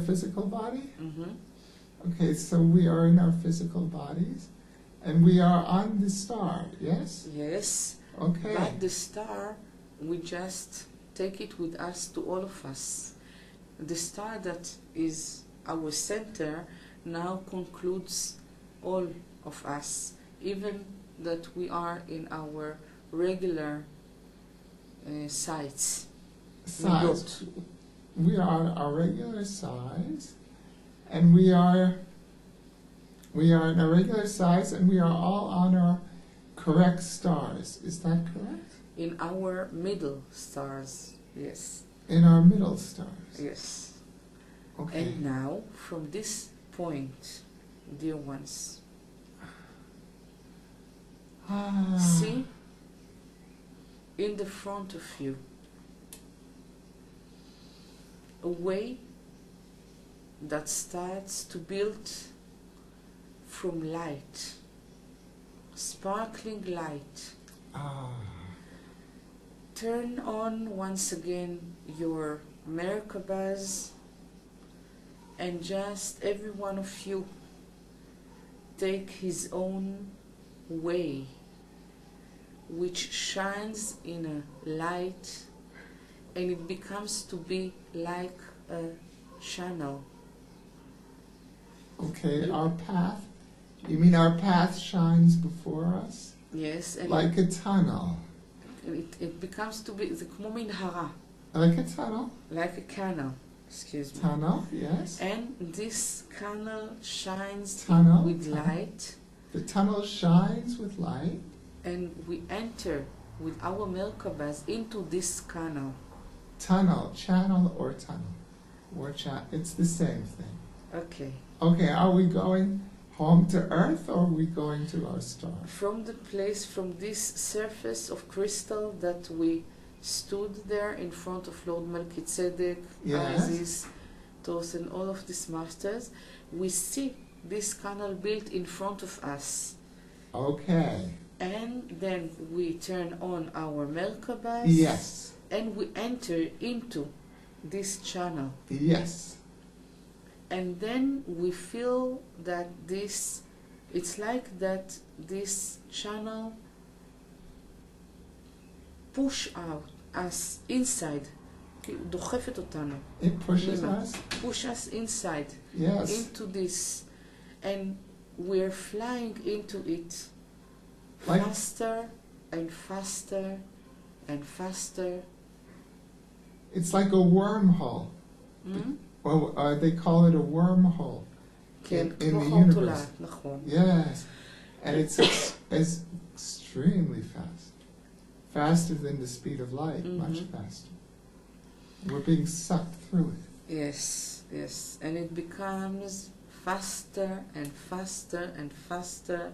physical body? Mm-hmm. Okay, so we are in our physical bodies, and we are on the star, yes? Yes. Okay. But the star, we just take it with us to all of us. The star that is our center now concludes all of us, even that we are in our regular sites. Size. We are our regular size, and we are in our regular size, and we are all on our correct stars. Is that correct? In our middle stars, yes. In our middle stars. Yes. Okay. And now, from this point, dear ones, see in the front of you a way that starts to build from light, sparkling light. Turn on once again your Merkabahs, and just every one of you take his own way, which shines in a light, and it becomes to be like a channel. Okay, our path. You mean our path shines before us? Yes. And like a tunnel. It becomes to be the כמו מנהרה. Like a tunnel? Like a canal. Excuse me. Tunnel, yes. And this canal shines with light. The tunnel shines with light. And we enter with our Merkabahs into this canal. Tunnel, channel or tunnel. It's the same thing. Okay. Okay, are we going home to earth, or are we going to our star? From the place, from this surface of crystal that we stood there in front of Lord Melchizedek, yes. Isis, Tos, and all of these masters, we see this canal built in front of us. Okay. And then we turn on our Merkabahs. Yes. And we enter into this channel. Yes. And then we feel that it's like that this channel push out us inside. דוחפת אותנו. It pushes us? Push us inside. Yes. Into this. And we're flying into it. Like faster and faster and faster. It's like a wormhole. Mm-hmm. Well, they call it a wormhole in the universe. Yes, and it's extremely fast, faster than the speed of light, much faster. We're being sucked through it. Yes, yes, and it becomes faster and faster and faster,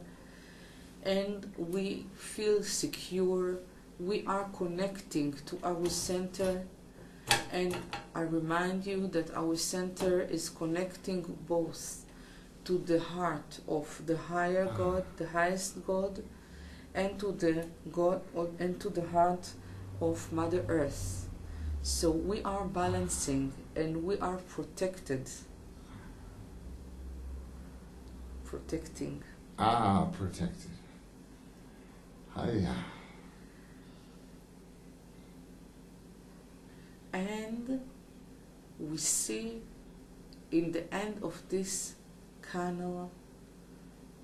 and we feel secure. We are connecting to our center. And I remind you that our center is connecting both to the heart of the higher God, the highest God, and to the God and to the heart of Mother Earth. So we are balancing and we are protected. Protecting. Protected. Hiya. And we see in the end of this canal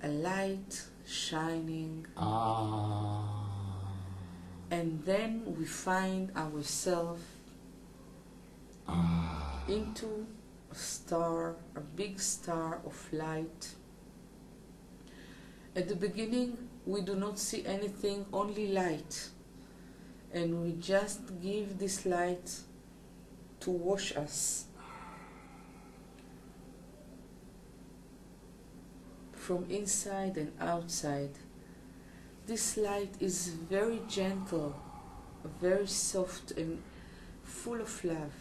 a light shining. And then we find ourselves into a star, a big star of light. At the beginning we do not see anything, only light. And we just give this light to wash us from inside and outside. This light is very gentle, very soft and full of love,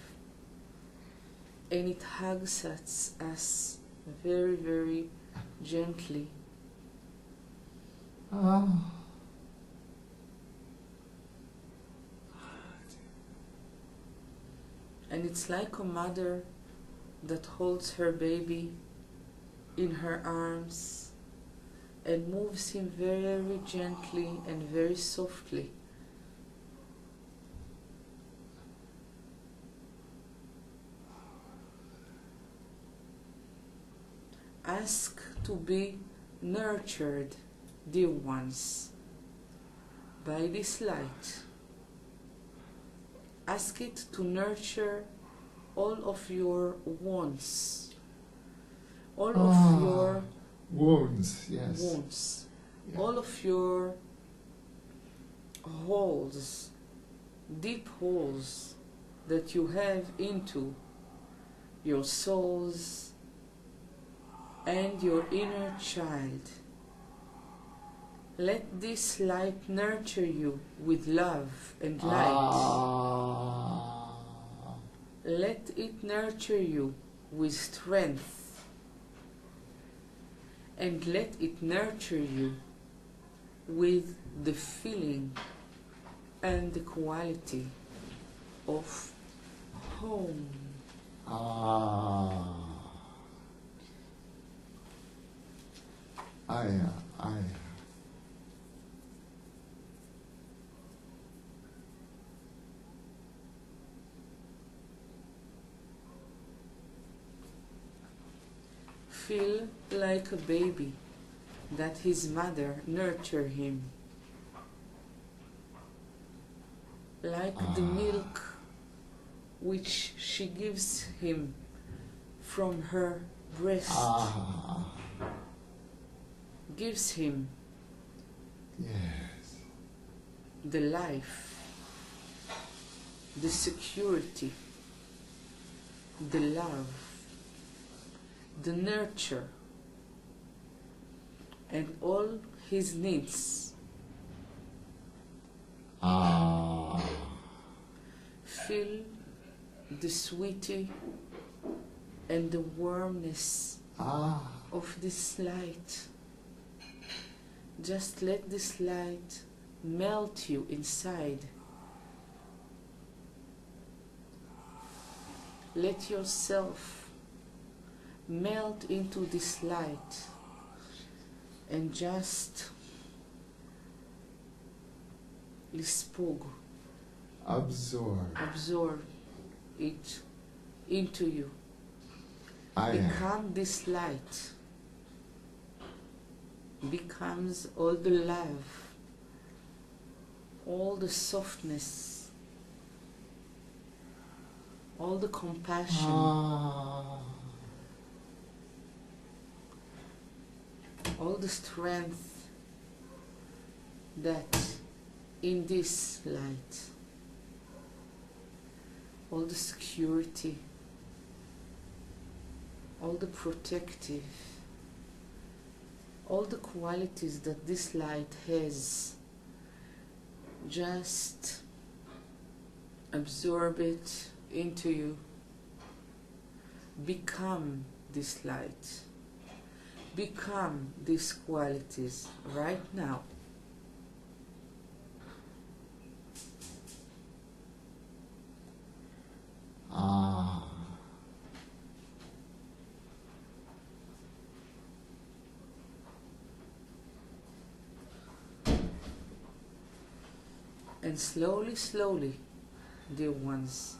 and it hugs us very, very gently. And it's like a mother that holds her baby in her arms and moves him very gently and very softly. Ask to be nurtured, dear ones, by this light. Ask it to nurture all of your wants, all of your wounds, yes. wounds, Yeah. all of your holes, deep holes that you have into your souls and your inner child. Let this light nurture you with love and light. Let it nurture you with strength. And let it nurture you with the feeling and the quality of home. Feel like a baby that his mother nurtured him, like the milk which she gives him from her breast, gives him the life, the security, the love, the nurture, and all his needs. Feel the sweetie and the warmness of this light. Just let this light melt you inside. Let yourself melt into this light and just lispog, absorb it into you. Become this light, becomes all the love, all the softness, all the compassion, all the strength that in this light, all the security, all the protective, all the qualities that this light has. Just absorb it into you. Become this light. Become these qualities right now. And slowly, slowly, dear ones,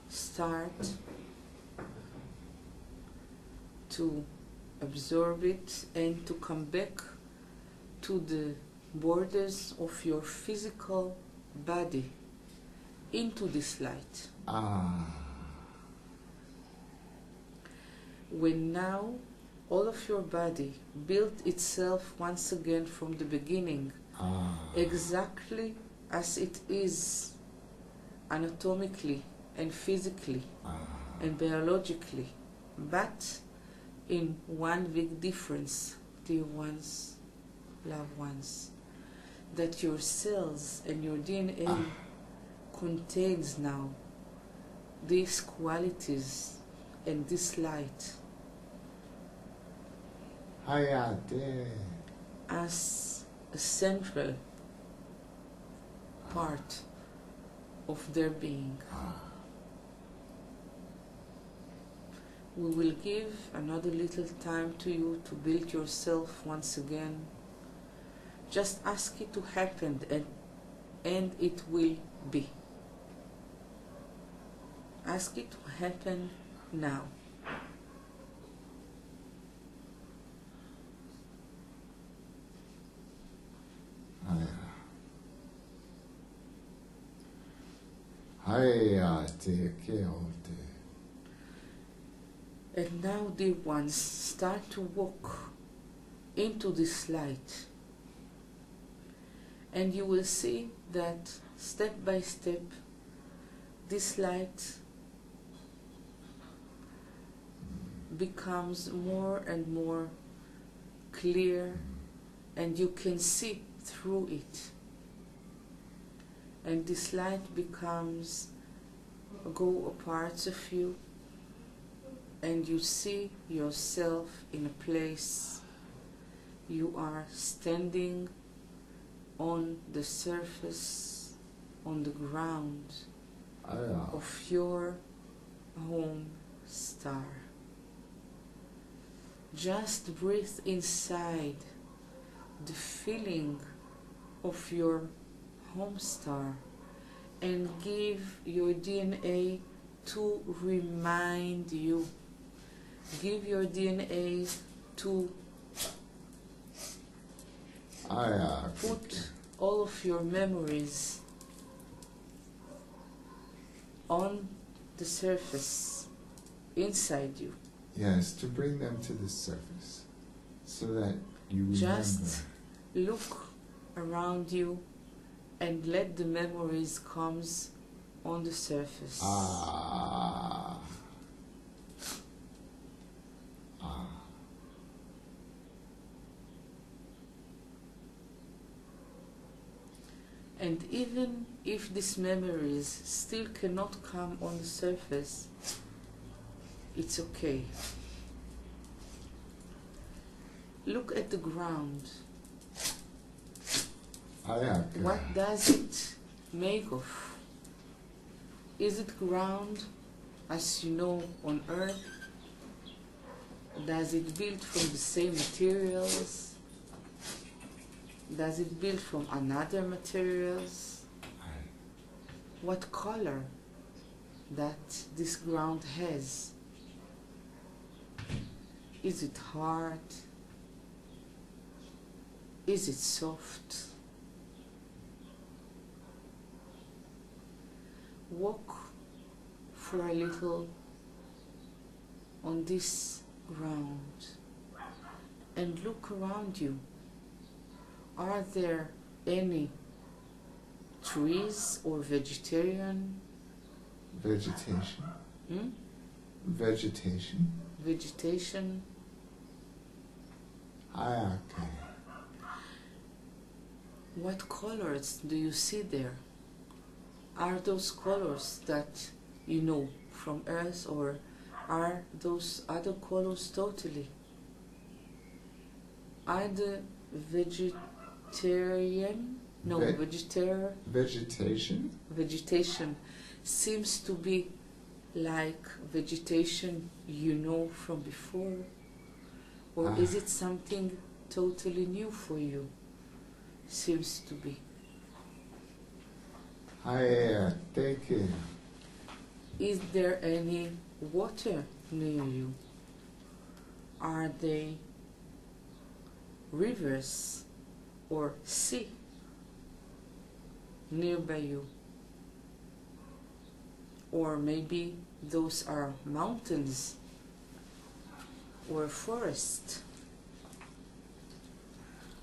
start to absorb it and to come back to the borders of your physical body, into this light. When now all of your body built itself once again from the beginning, exactly as it is anatomically and physically and biologically, but in one big difference, dear ones, loved ones, that your cells and your DNA contains now these qualities and this light as a central part of their being. We will give another little time to you to build yourself once again. Just ask it to happen, and it will be. Ask it to happen now. And now, dear ones, start to walk into this light. And you will see that step by step, this light becomes more and more clear, and you can see through it. And this light becomes go a part of you, and you see yourself in a place. You are standing on the surface, on the ground of your home star. Just breathe inside the feeling of your home star and give your DNA to remind you. Give your DNA to put all of your memories on the surface inside you. Yes, to bring them to the surface so that you remember. Just look around you and let the memories come on the surface. And even if these memories still cannot come on the surface, it's okay. Look at the ground. What does it make of? Is it ground, as you know, on earth? Does it build from the same materials? Does it build from another materials? What color that this ground has? Is it hard? Is it soft? Walk for a little on this ground and look around you. Are there any trees or vegetation? Vegetation. Vegetation. Okay. What colors do you see there? Are those colors that you know from Earth, or are those other colors totally? Are the vegetation seems to be like vegetation you know from before, or is it something totally new for you? Seems to be. Thank you. Is there any water near you? Are they rivers or sea nearby you? Or maybe those are mountains or forest.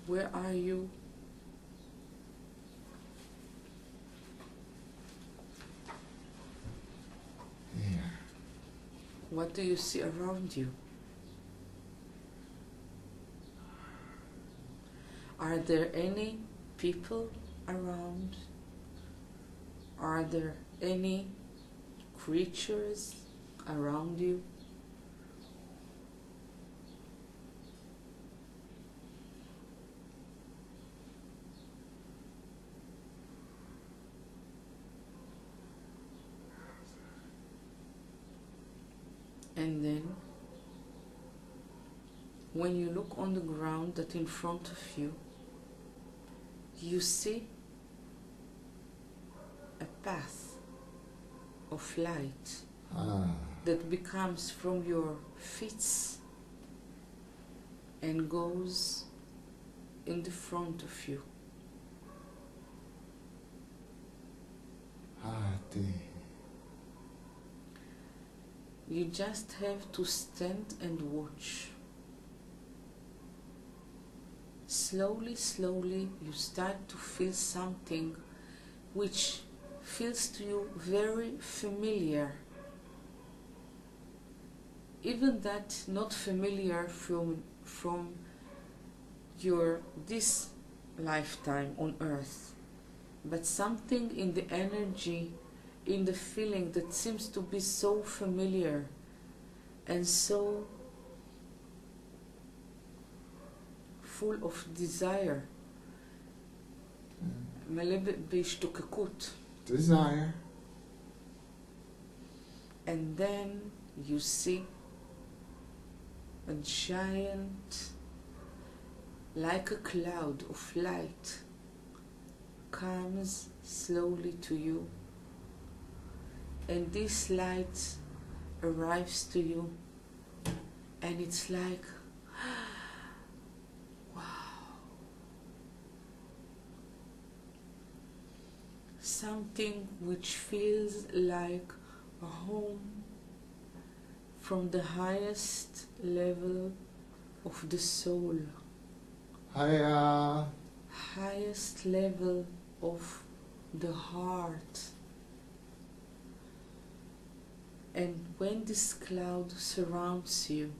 Where are you? What do you see around you? Are there any people around? Are there any creatures around you? And then when you look on the ground that in front of you, you see a path of light that becomes from your feet and goes in the front of you. You just have to stand and watch. Slowly, slowly, you start to feel something which feels to you very familiar. Even that not familiar from your this lifetime on earth, but something in the energy, in the feeling that seems to be so familiar and so full of desire. מלא בהשתוקקות. Desire. And then you see a giant, like a cloud of light, comes slowly to you, and this light arrives to you, and it's like, wow, something which feels like a home from the highest level of the soul. Highest level of the heart. And when this cloud surrounds you,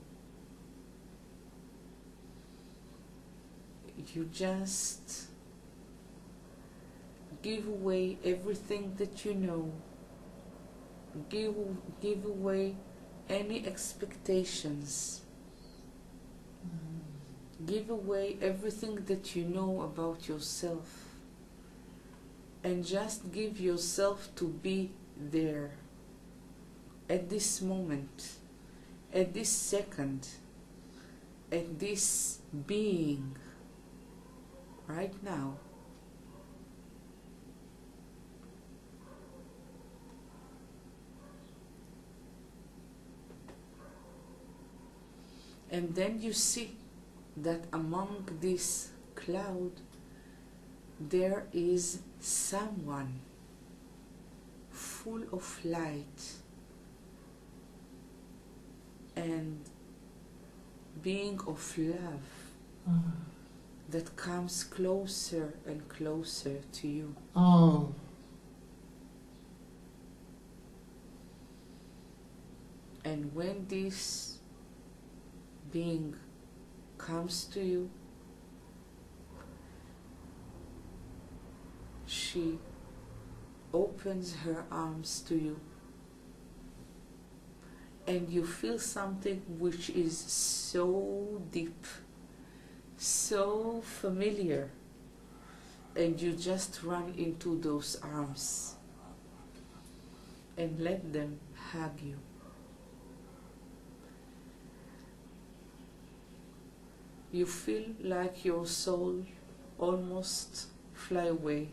you just give away everything that you know. Give away any expectations. Give away everything that you know about yourself, and just give yourself to be there at this moment, at this second, at this being right now. And then you see that among this cloud there is someone full of light and being of love that comes closer and closer to you. Oh. And when this being comes to you, she opens her arms to you, and you feel something which is so deep, so familiar, and you just run into those arms and let them hug you. You feel like your soul almost fly away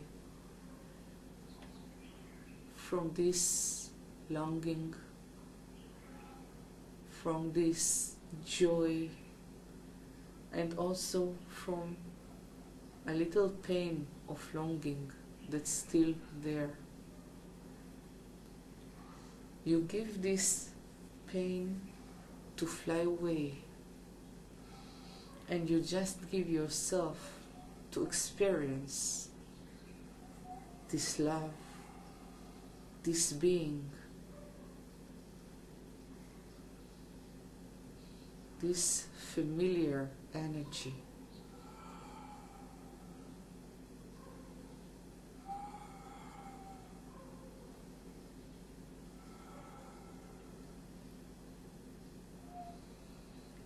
from this longing, from this joy, and also from a little pain of longing that's still there. You give this pain to fly away, and you just give yourself to experience this love, this being, this familiar energy.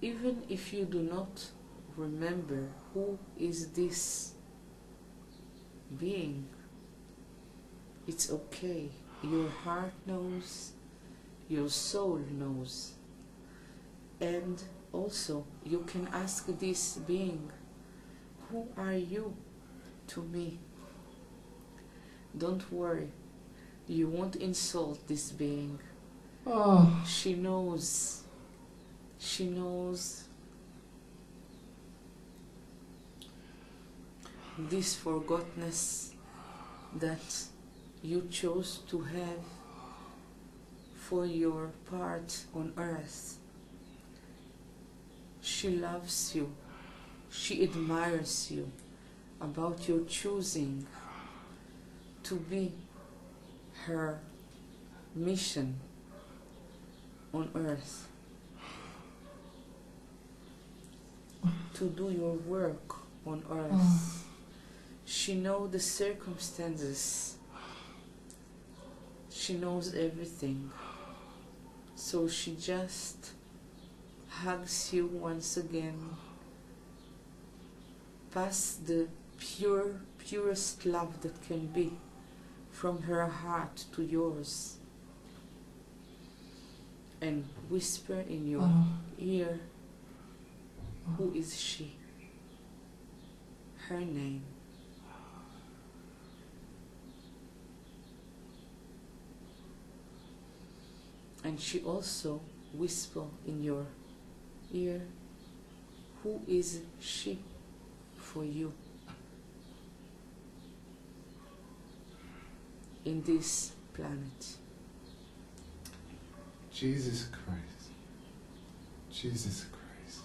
Even if you do not remember who is this being, it's okay. Your heart knows, your soul knows. And also you can ask this being, who are you to me? Don't worry, you won't insult this being. Oh. She knows this forgottenness that you chose to have for your part on earth. She loves you. She admires you about your choosing to be her mission on earth, to do your work on earth. She knows the circumstances. She knows everything. So she just hugs you once again, past the purest love that can be, from her heart to yours, and whisper in your ear, who is she? Her name. And she also whisper in your ear, who is she for you in this planet? Jesus Christ. Jesus Christ.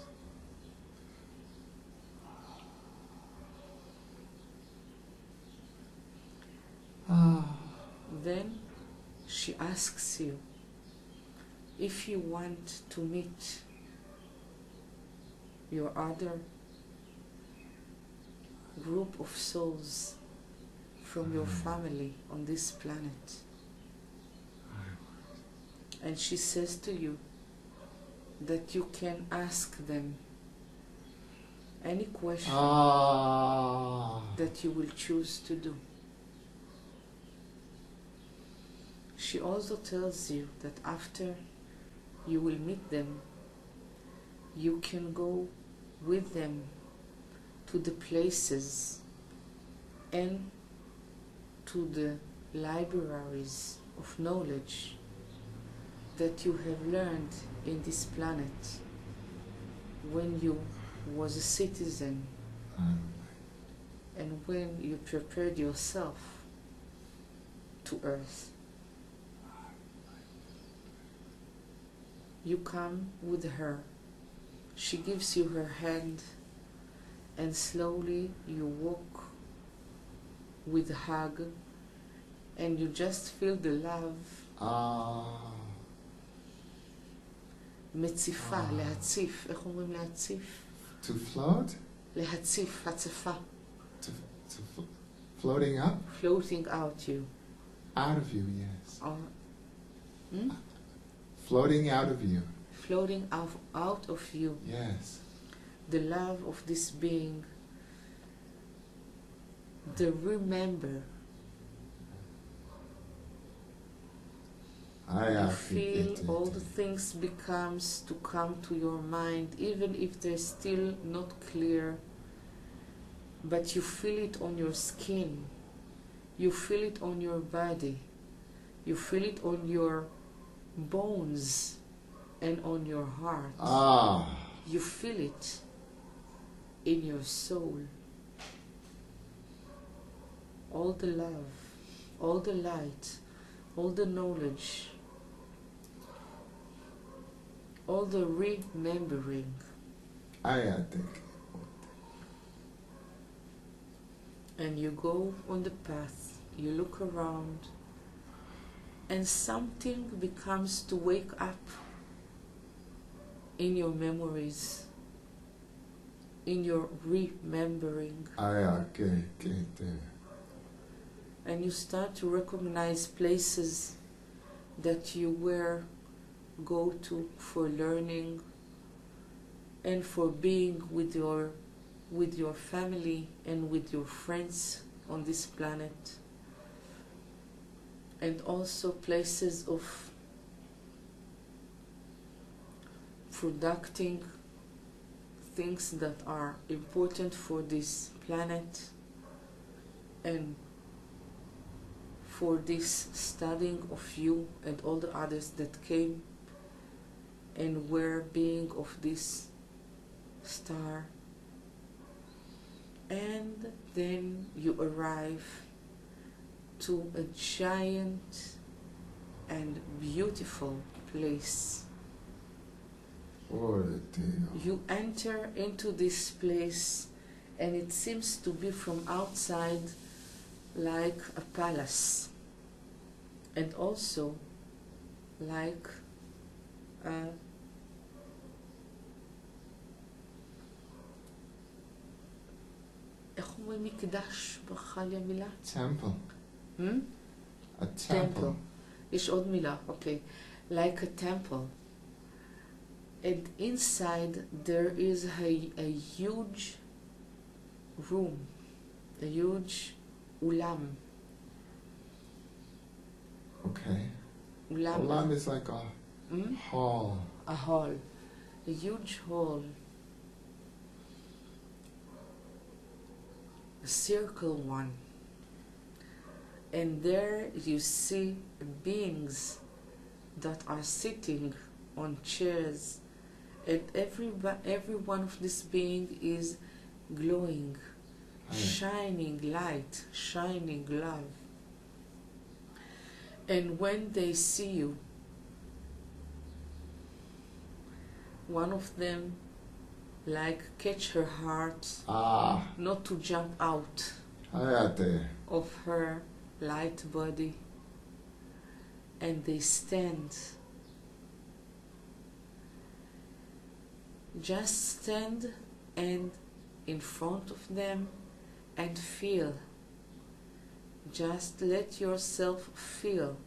Then she asks you if you want to meet your other group of souls from your family on this planet. And she says to you that you can ask them any question that you will choose to do. She also tells you that after you will meet them, you can go with them to the places and to the libraries of knowledge that you have learned in this planet when you was a citizen and when you prepared yourself to earth. You come with her. She gives you her hand, and slowly you walk with a hug, and you just feel the love. מציפה, להציף. איך אומרים להציף? To float? להציף, הצפה. Floating up? Floating out you. Out of you, yes. Hmm? Floating out of you. Floating out of you. Yes. The love of this being. The remember. You feel all the things becomes to come to your mind, even if they're still not clear, but you feel it on your skin, you feel it on your body, you feel it on your bones and on your heart. You feel it in your soul. All the love, all the light, all the knowledge, all the remembering. I think. And you go on the path, you look around, and something becomes to wake up in your memories, in your remembering. And you start to recognize places that you were go to for learning and for being with your family and with your friends on this planet, and also places of producing things that are important for this planet and for this studying of you and all the others that came and were being of this star. And then you arrive to a giant and beautiful place. You enter into this place and it seems to be from outside like a palace and also like a temple. A temple. יש עוד מילה, okay. Like a temple. And inside there is a huge room, a huge ulam. Okay. Ulam is like a hall. A hall. A huge hall. A circle one. And there you see beings that are sitting on chairs, and every one of this being is glowing, shining light, shining love. And when they see you, one of them like catch her heart, not to jump out of her light body, and they stand. Just stand and in front of them and feel. Just let yourself feel.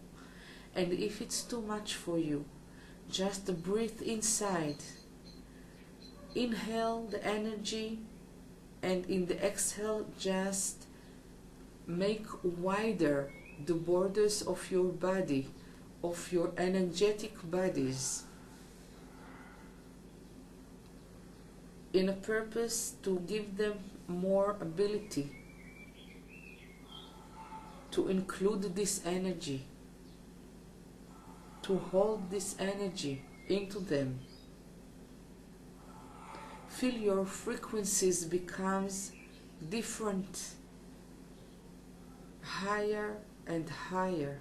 And if it's too much for you, just breathe inside. Inhale the energy, and in the exhale just make wider the borders of your body, of your energetic bodies, in a purpose to give them more ability to include this energy, to hold this energy into them. Feel your frequencies becomes different, higher and higher.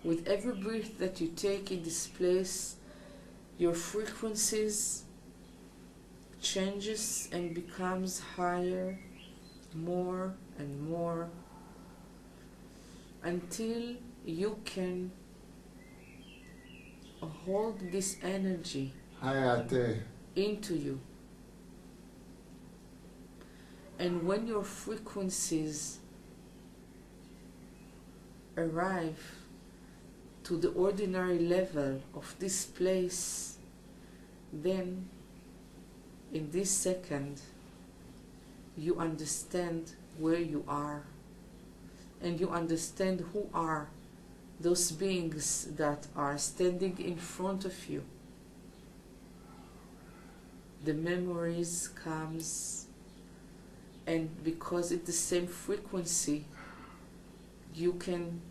With every breath that you take in this place, your frequencies changes and becomes higher, more and more, until you can hold this energy into you. And when your frequencies arrive to the ordinary level of this place, then in this second you understand where you are, and you understand who are those beings that are standing in front of you. The memories comes, and because it's the same frequency, you can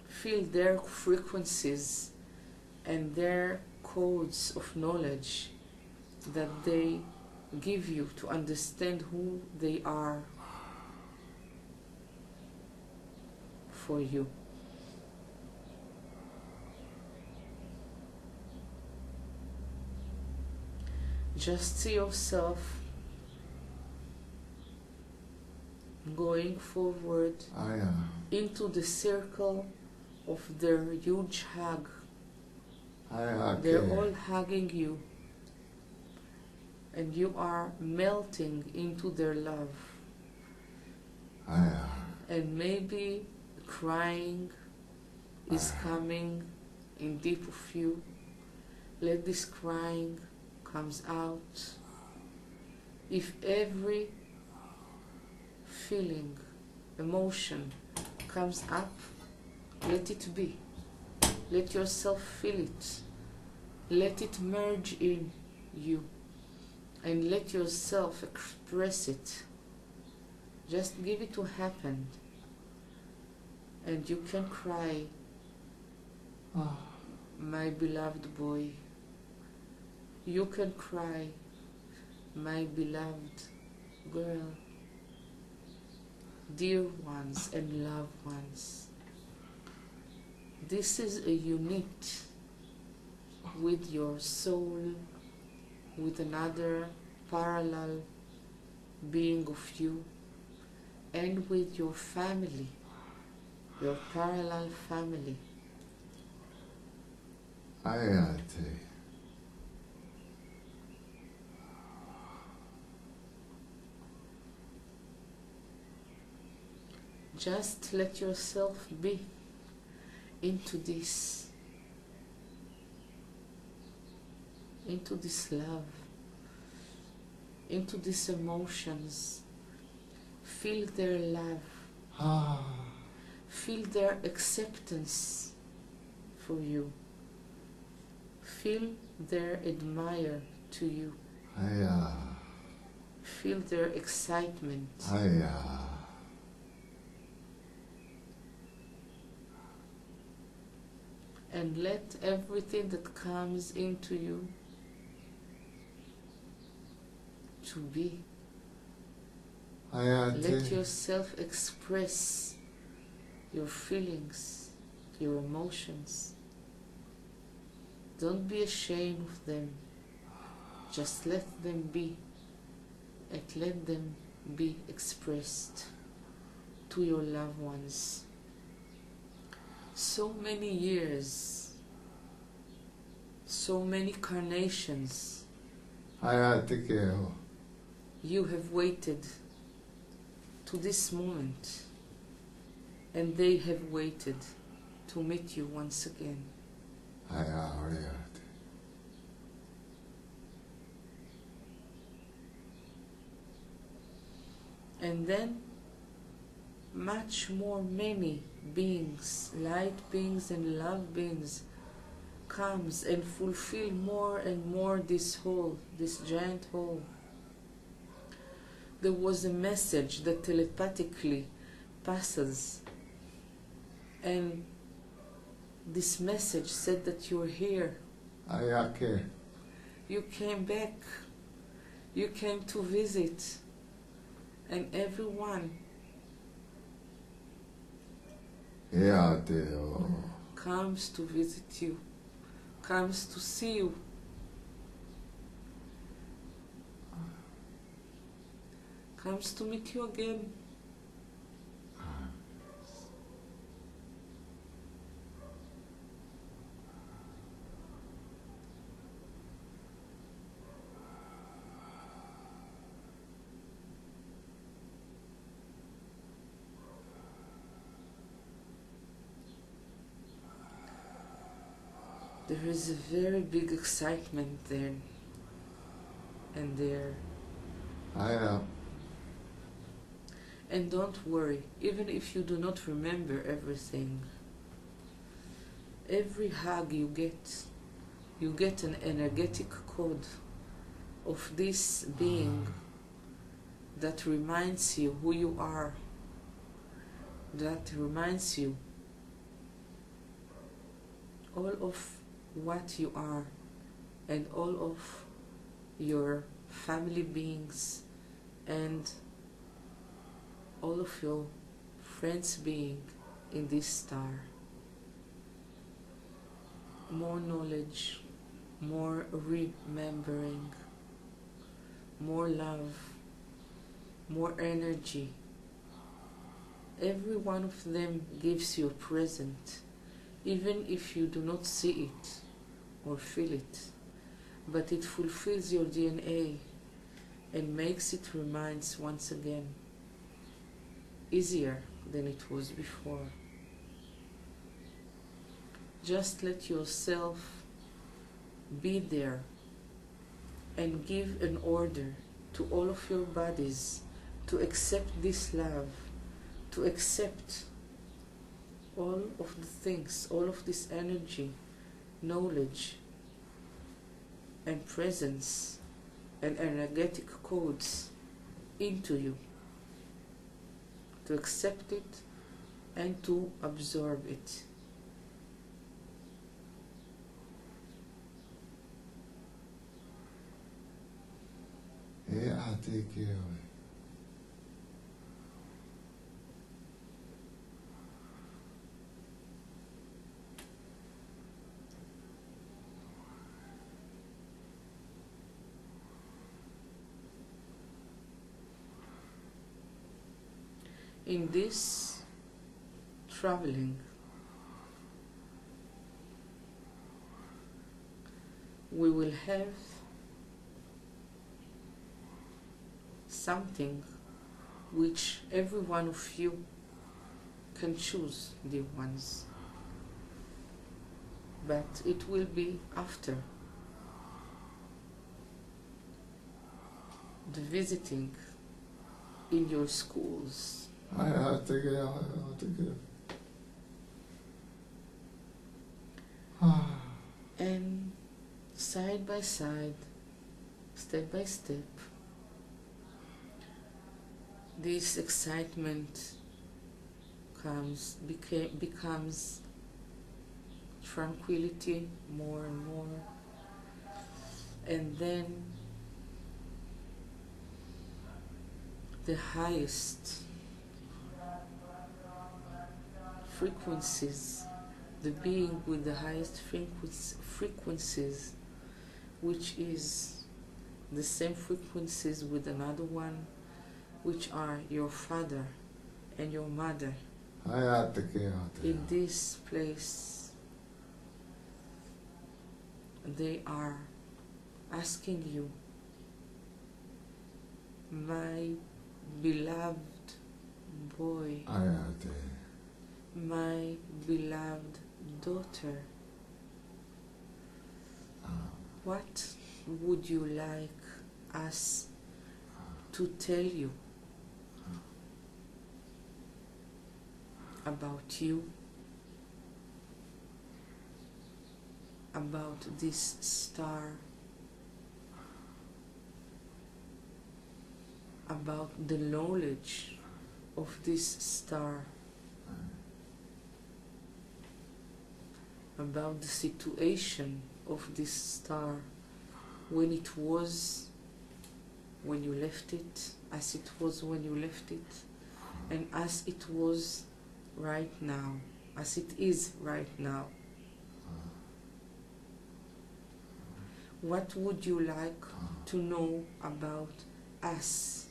feel their frequencies and their codes of knowledge that they give you to understand who they are for you. Just see yourself going forward into the circle of their huge hug. They're all hugging you, and you are melting into their love. And maybe crying is coming in deep of you. Let this crying comes out. If every feeling, emotion comes up, let it be. Let yourself feel it. Let it merge in you. And let yourself express it. Just give it to happen. And you can cry, my beloved boy. You can cry, my beloved girl. Dear ones and loved ones. This is a unit with your soul, with another parallel being of you, and with your family, your parallel family. Ayate. Just let yourself be into this love, into these emotions. Feel their love. Feel their acceptance for you. Feel their admire to you. Feel their excitement. And let everything that comes into you to be. Let yourself express your feelings, your emotions. Don't be ashamed of them. Just let them be. And let them be expressed to your loved ones. So many years, so many carnations, you have waited to this moment, and they have waited to meet you once again. And then much more many beings, light beings and love beings, comes and fulfill more and more this whole, this giant whole. There was a message that telepathically passes, and this message said that you're here. You came back. You came to visit. And everyone comes to visit you, comes to see you. Comes to meet you again. There is a very big excitement there and there. I know. And don't worry, even if you do not remember everything, every hug you get an energetic code of this being that reminds you who you are, that reminds you all of what you are and all of your family beings and all of your friends being in this star. More knowledge, more remembering, more love, more energy. Every one of them gives you a present, even if you do not see it or feel it, but it fulfills your DNA and makes it reminds once again, easier than it was before. Just let yourself be there and give an order to all of your bodies to accept this love, to accept all of the things, all of this energy, knowledge, and presence, and energetic codes into you, to accept it and to absorb it. Yeah, I'll take care of it. In this traveling, we will have something which every one of you can choose, dear ones, but it will be after the visiting in your schools. I'll take it. I'll take it. And side by side, step by step, this excitement becomes tranquility more and more, and then the highest frequencies, the being with the highest frequencies, which is the same frequencies with another one, which are your father and your mother. In this place, they are asking you, my beloved boy, my beloved daughter, what would you like us to tell you about you, about this star, about the knowledge of this star, about the situation of this star when it was when you left it, as it was when you left it, and as it was right now, as it is right now. What would you like to know about us?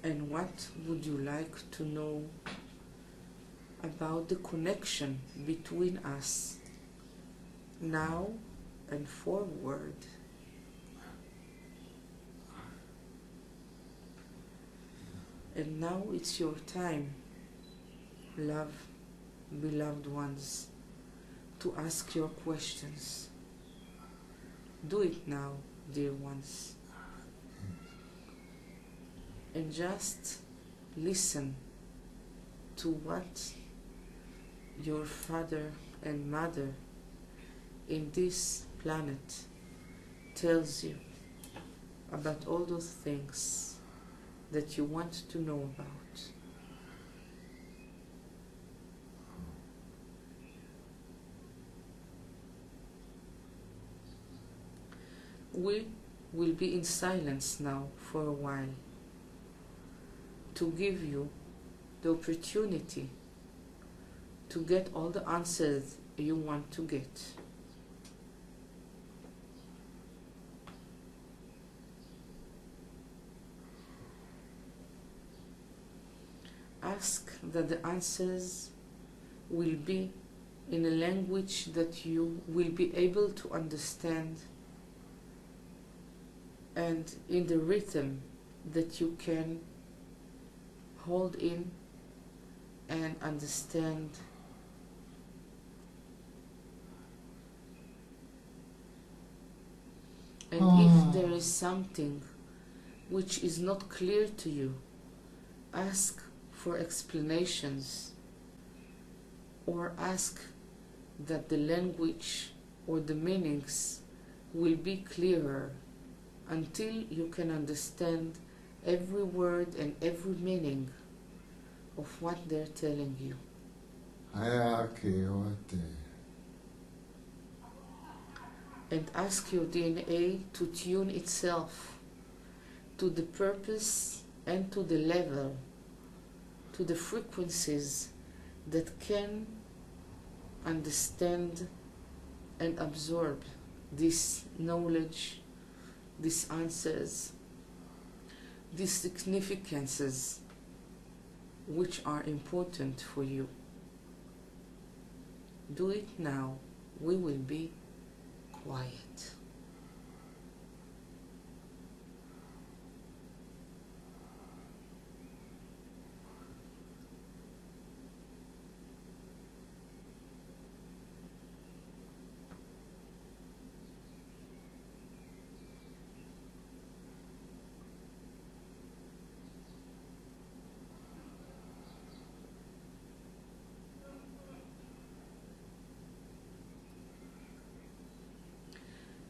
And what would you like to know about the connection between us now and forward? And now it's your time, beloved ones, to ask your questions. Do it now, dear ones. And just listen to what your father and mother in this planet tells you about all those things that you want to know about. We will be in silence now for a while to give you the opportunity to get all the answers you want to get. Ask that the answers will be in a language that you will be able to understand, and in the rhythm that you can hold in and understand. And if there is something which is not clear to you, ask for explanations, or ask that the language or the meanings will be clearer until you can understand every word and every meaning of what they're telling you. And ask your DNA to tune itself to the purpose and to the level, to the frequencies that can understand and absorb this knowledge, these answers, these significances which are important for you. Do it now. We will be quiet.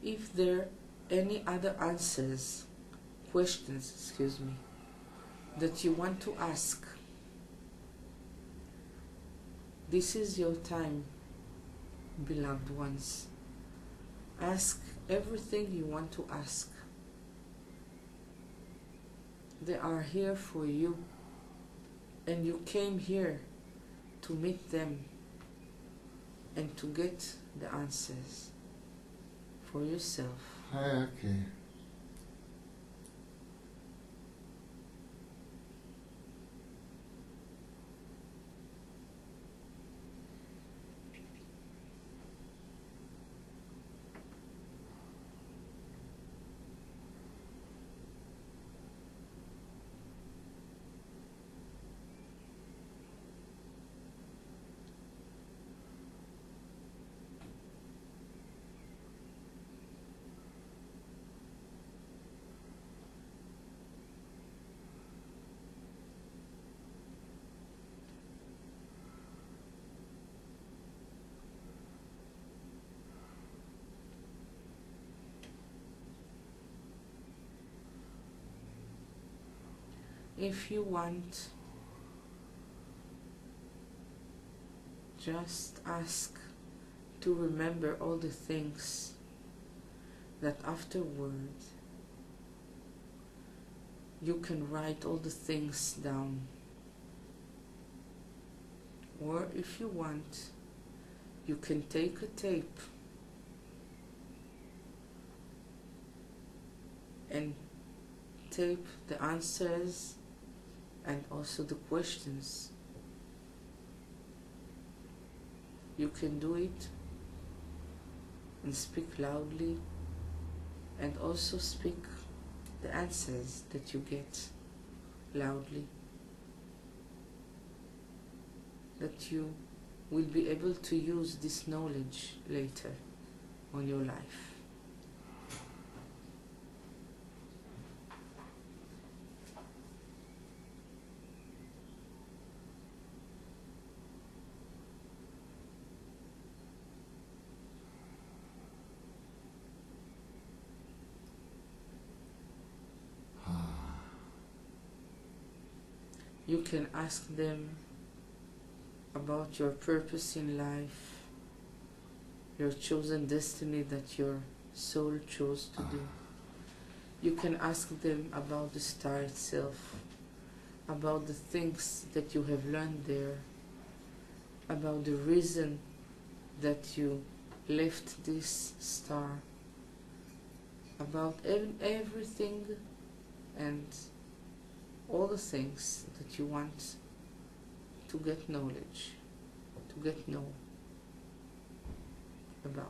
If there are any other questions, that you want to ask, this is your time, beloved ones. Ask everything you want to ask. They are here for you, and you came here to meet them and to get the answers for yourself. If you want, just ask to remember all the things that afterward you can write all the things down. Or if you want, you can take a tape and tape the answers and also the questions. You can do it and speak loudly, and also speak the answers that you get loudly, that you will be able to use this knowledge later on your life. You can ask them about your purpose in life, your chosen destiny that your soul chose to do. You can ask them about the star itself, about the things that you have learned there, about the reason that you left this star, about everything and all the things that you want to get knowledge, to get know about.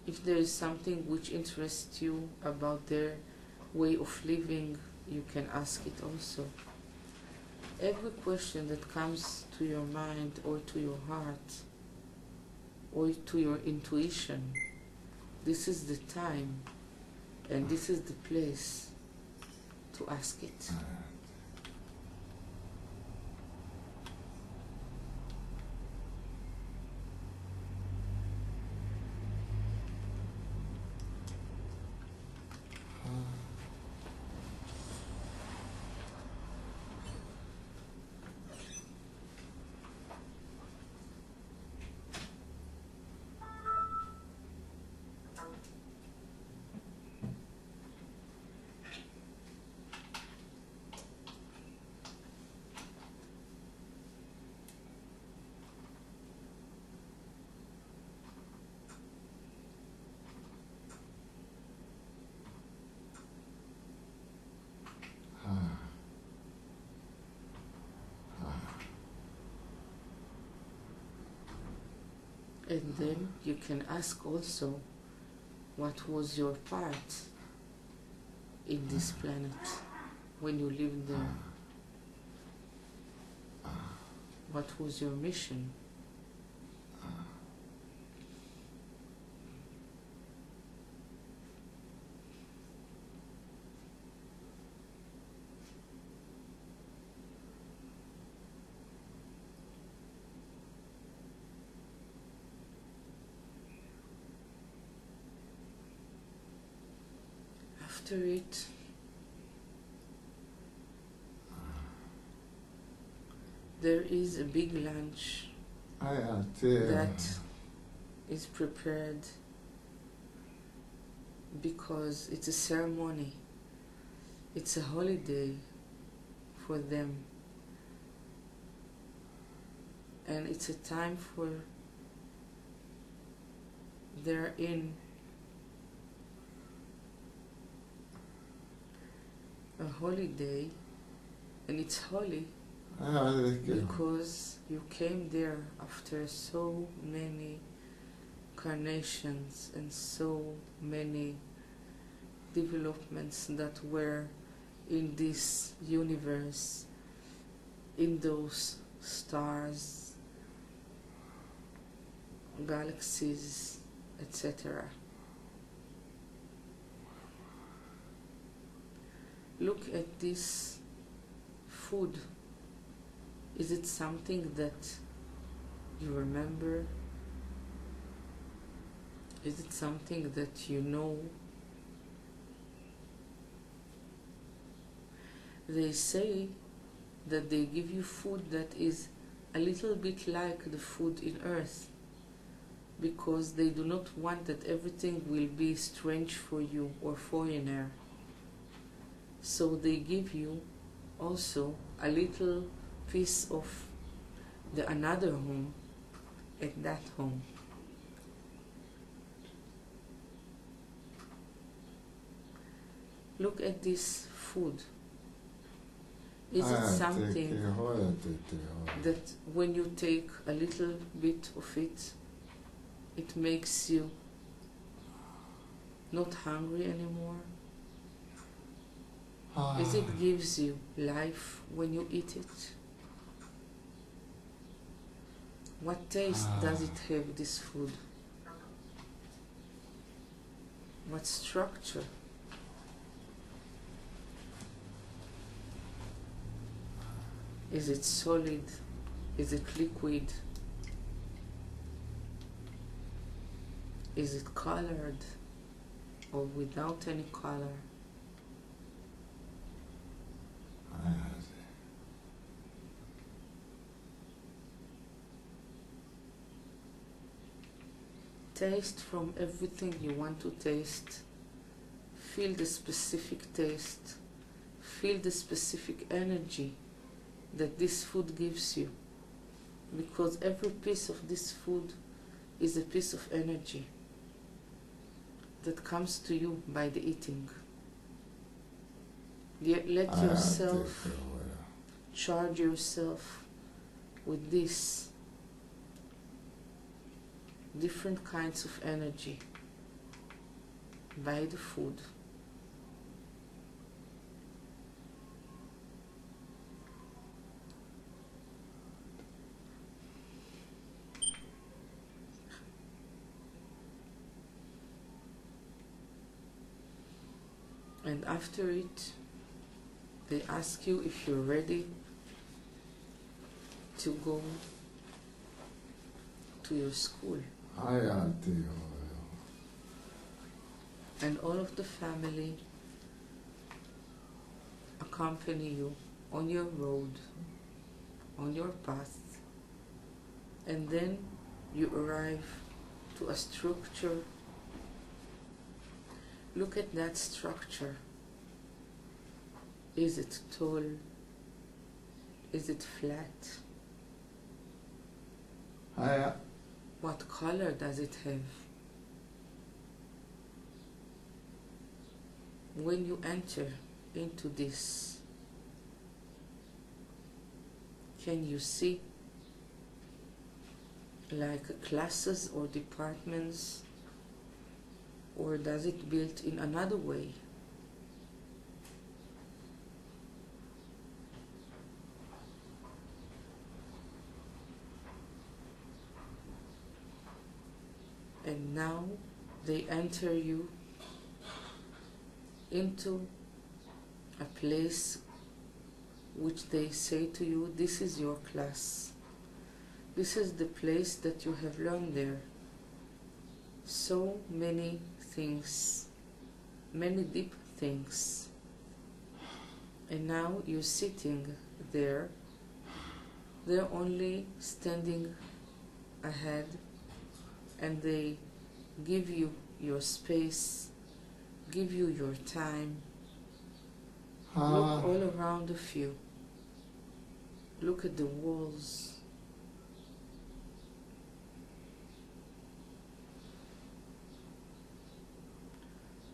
If there is something which interests you about their way of living, you can ask it also. Every question that comes to your mind or to your heart or to your intuition, this is the time And this is the place to ask it. And then you can ask also, what was your part in this planet when you lived there? What was your mission? After it, there is a big lunch that is prepared because it's a ceremony. It's a holiday for them. And it's a time for they're in a holiday, and it's holy because you came there after so many incarnations and so many developments that were in this universe, in those stars, galaxies, etc. Look at this food. Is it something that you remember? Is it something that you know? They say that they give you food that is a little bit like the food in earth, because they do not want that everything will be strange for you or foreigner. So they give you also a little piece of the another home at that home. Look at this food. Is it something that when you take a little bit of it, it makes you not hungry anymore? Is it gives you life when you eat it? What taste does it have, this food? What structure? Is it solid? Is it liquid? Is it colored or without any color? Taste from everything you want to taste. Feel the specific taste. Feel the specific energy that this food gives you. Because every piece of this food is a piece of energy that comes to you by the eating. Let yourself charge yourself with this different kinds of energy by the food. And after it, they ask you if you're ready to go to your school. And all of the family accompany you on your road, on your path, and then you arrive to a structure. Look at that structure. Is it tall? Is it flat? What color does it have? When you enter into this, can you see like classes or departments, or does it built in another way? And now they enter you into a place which they say to you, this is your class. This is the place that you have learned there. So many things, many deep things. And now you're sitting there. They're only standing ahead, and they give you your space, give you your time. Look all around of you. Look at the walls.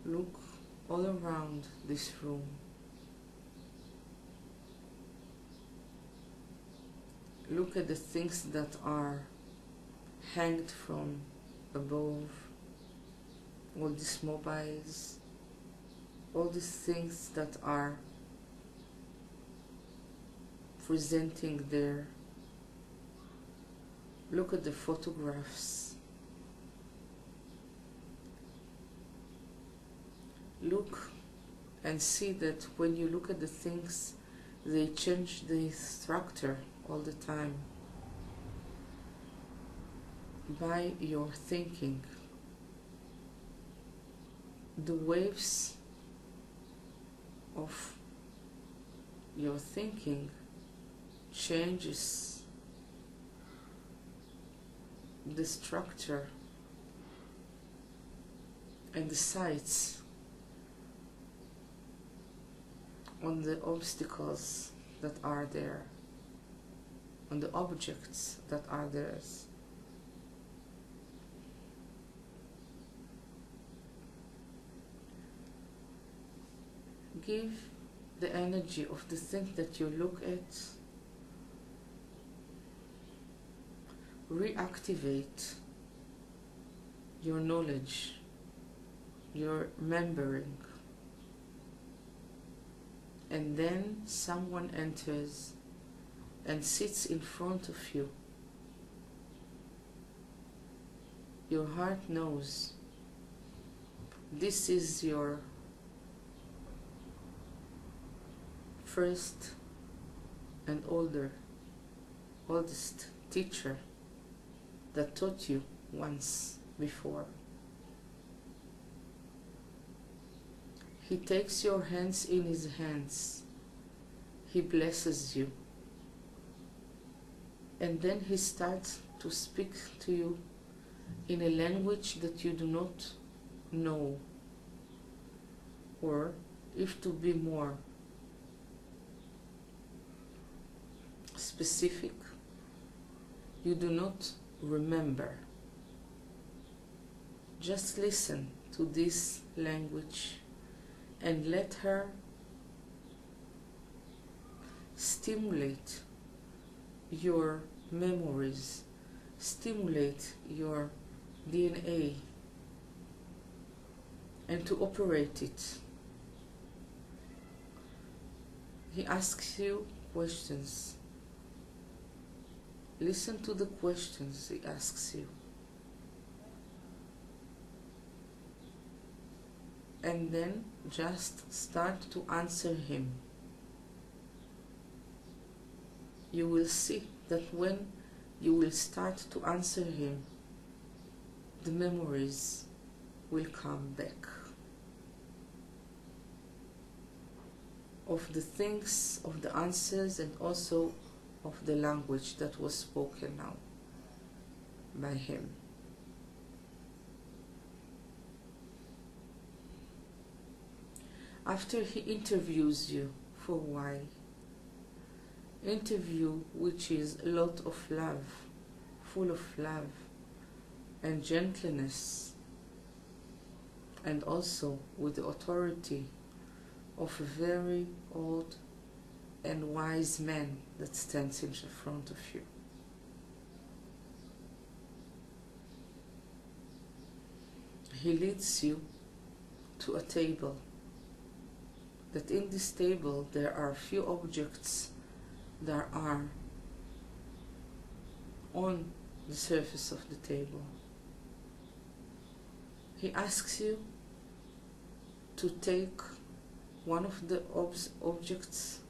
Look all around this room. Look at the things that are hanged from above. All these mobiles, all these things that are presenting there. Look at the photographs. Look and see that when you look at the things, they change the structure all the time by your thinking. The waves of your thinking changes the structure and the sights on the obstacles that are there, on the objects that are there. Give the energy of the thing that you look at, reactivate your knowledge, your remembering, and then someone enters and sits in front of you. Your heart knows this is your first and oldest teacher that taught you once before. He takes your hands in his hands. He blesses you. And then he starts to speak to you in a language that you do not know. Or, if to be more specific, you do not remember. Just listen to this language and let her stimulate your memories, stimulate your DNA, and to operate it. He asks you questions. Listen to the questions he asks you. and then just start to answer him. You will see that when you will start to answer him, the memories will come back of the things, of the answers, and also of the language that was spoken now by him. After he interviews you for a while, interview which is a lot of love, full of love and gentleness, and also with the authority of a very old and wise man that stands in front of you. He leads you to a table, that in this table there are a few objects that are on the surface of the table. He asks you to take one of the objects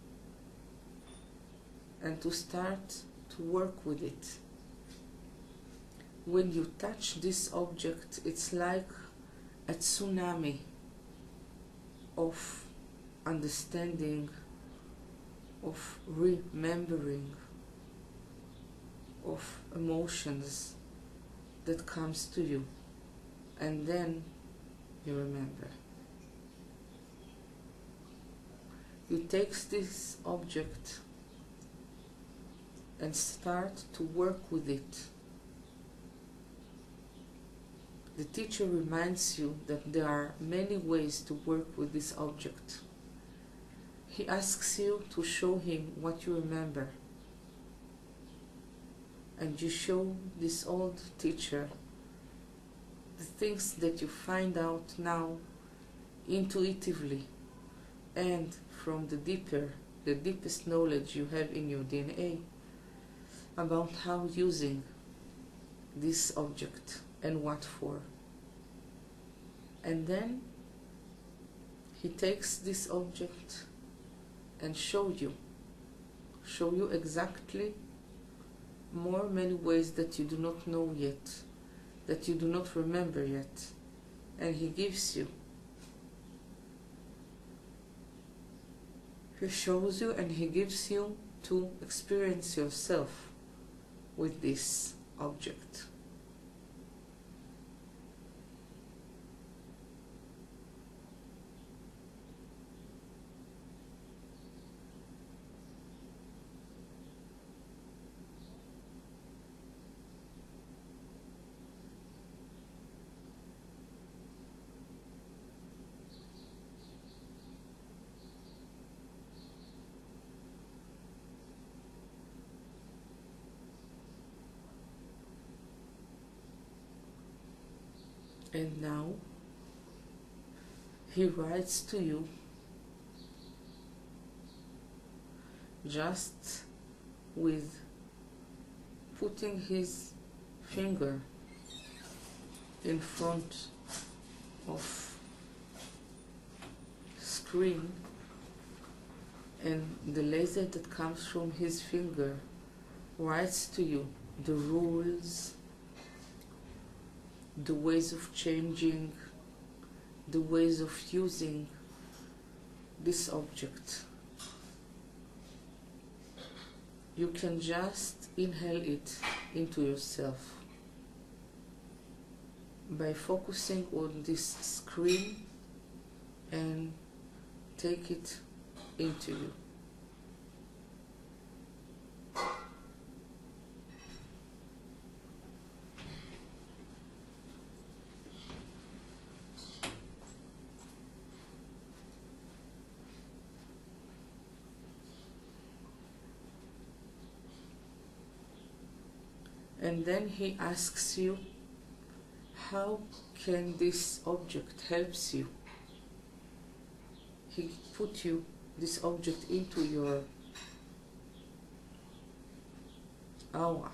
and to start to work with it. When you touch this object, it's like a tsunami of understanding, of remembering, of emotions that comes to you, and then you remember. You take this object and start to work with it. The teacher reminds you that there are many ways to work with this object. He asks you to show him what you remember. And you show this old teacher the things that you find out now intuitively and from the deepest knowledge you have in your DNA about how using this object and what for. And then he takes this object and show you exactly many ways that you do not know yet, that you do not remember yet, and he gives you. He shows you and he gives you to experience yourself with this object. And now he writes to you just with putting his finger in front of screen, and the laser that comes from his finger writes to you the rules, the ways of changing, the ways of using this object. You can just inhale it into yourself by focusing on this screen and take it into you. And then he asks you, how can this object helps you? He put you, this object, into your aura.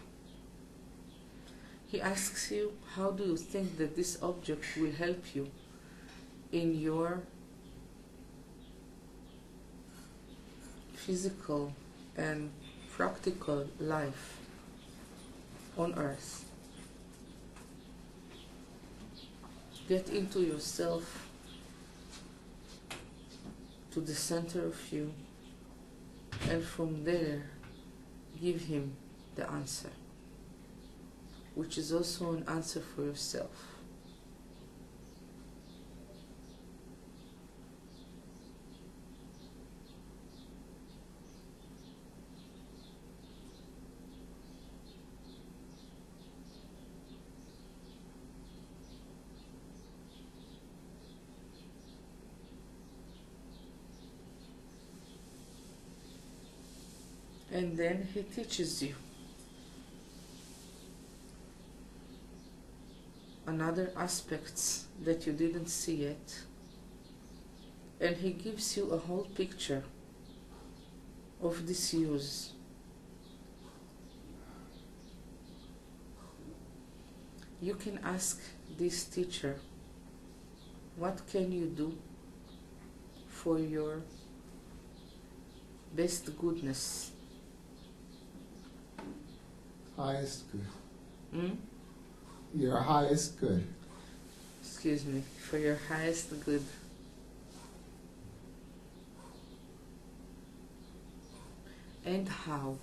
He asks you, how do you think that this object will help you in your physical and practical life on earth. Get into yourself, to the center of you, and from there give him the answer, which is also an answer for yourself. And then he teaches you another aspects that you didn't see yet, and he gives you a whole picture of this use. You can ask this teacher, what can you do for your best goodness? Highest good. Your highest good. Excuse me, for your highest good. And how?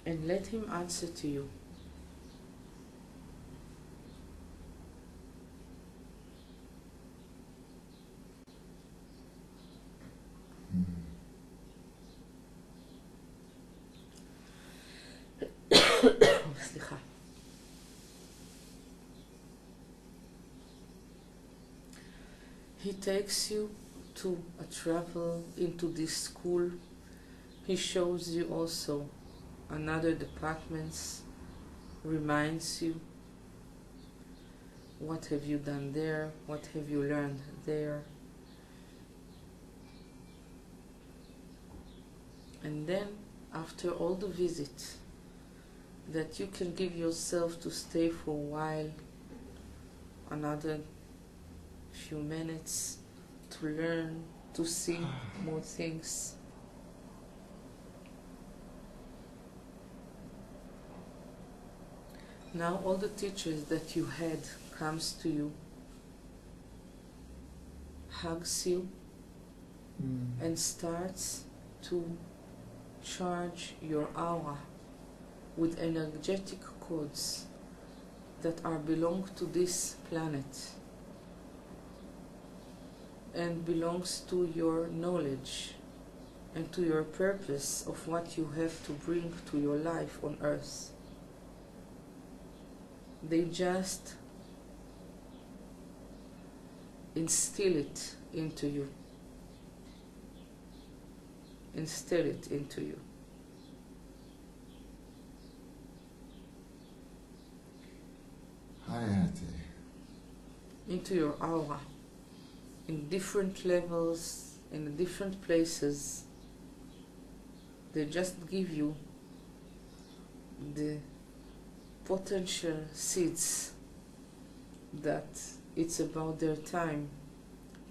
And let him answer to you. סליחה. He takes you to a travel into this school. He shows you also another departments, reminds you what have you done there, what have you learned there. And then after all the visit, that you can give yourself to stay for a while, another few minutes, to learn, to see more things. Now all the teachers that you had comes to you, hugs you, and starts to charge your aura with energetic codes that are belong to this planet and belongs to your knowledge and to your purpose of what you have to bring to your life on earth. They just instill it into you. Instill it into you. Into your aura, in different levels, in different places. They just give you the potential seeds that it's about their time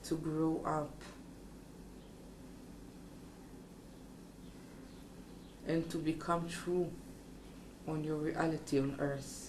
to grow up and to become true on your reality on earth.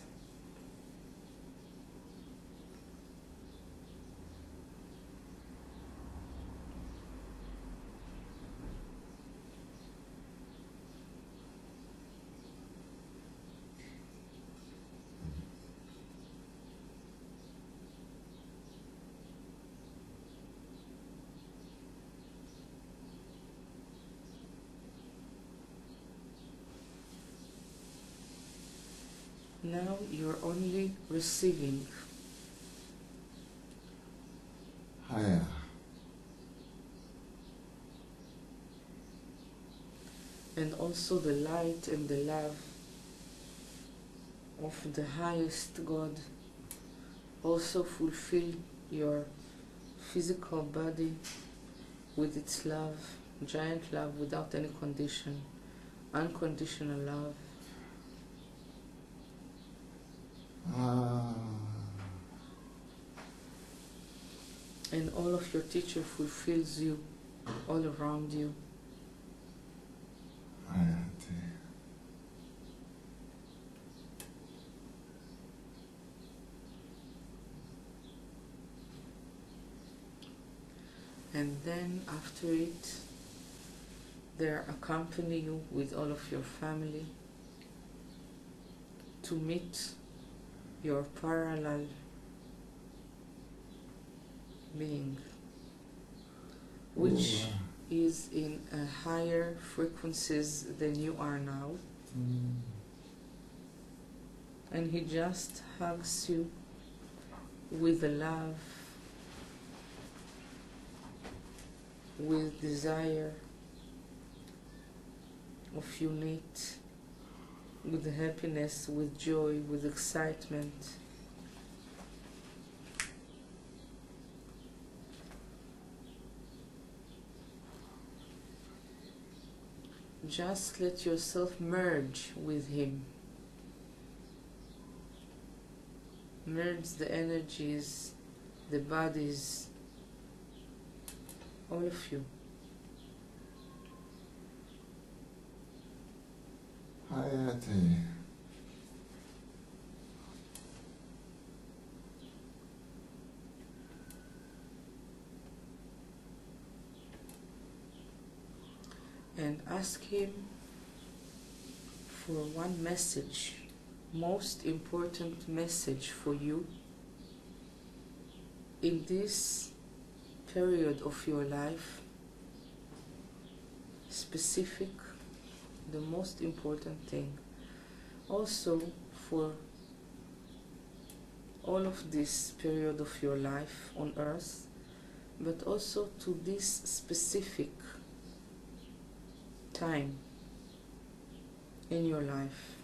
Now you're only receiving. Higher. And also the light and the love of the highest God also fulfill your physical body with its love, giant love without any condition, unconditional love. And all of your teacher fulfills you all around you. And then after it, they accompany you with all of your family to meet your parallel being, which is in higher frequencies than you are now. And he just hugs you with love, with desire of unite, with happiness, with joy, with excitement. Just let yourself merge with him. Merge the energies, the bodies, all of you. Hayati. And ask him for one message, most important message for you in this period of your life, specific, the most important thing. Also for all of this period of your life on earth, but also to this specific time in your life.